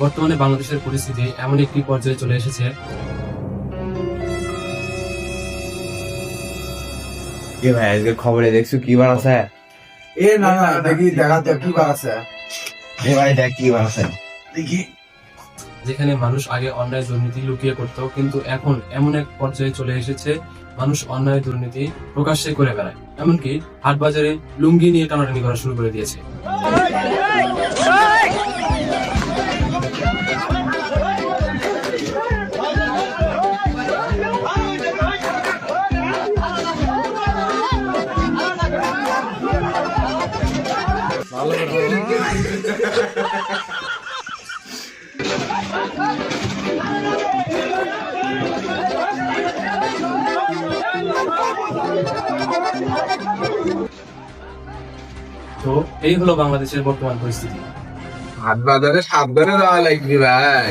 বর্তমানে বাংলাদেশের পরিস্থিতি এমন একটি পর্যায়ে চলে এসেছে। এ ভাই আজকে খবরে দেখছো কি বার আছে? এ না না দেখি দেখা তো কি বার আছে। এ ভাই দেখ কি বার আছে দেখি যেখানে মানুষ আগে অন্যায় দুর্নীতি লুকিয়ে করত, কিন্তু এখন এমন এক পর্যায়ে চলে এসেছে মানুষ অন্যায় দুর্নীতি প্রকাশ্যে করে বেড়ায়, এমনকি হাট বাজারে লুঙ্গি নিয়ে টানাটানি করা শুরু করে দিয়েছে। তো এই হলো বাংলাদেশের বর্তমান পরিস্থিতি। হাট বাজারে সাবধানে যাওয়া লাগবে ভাই।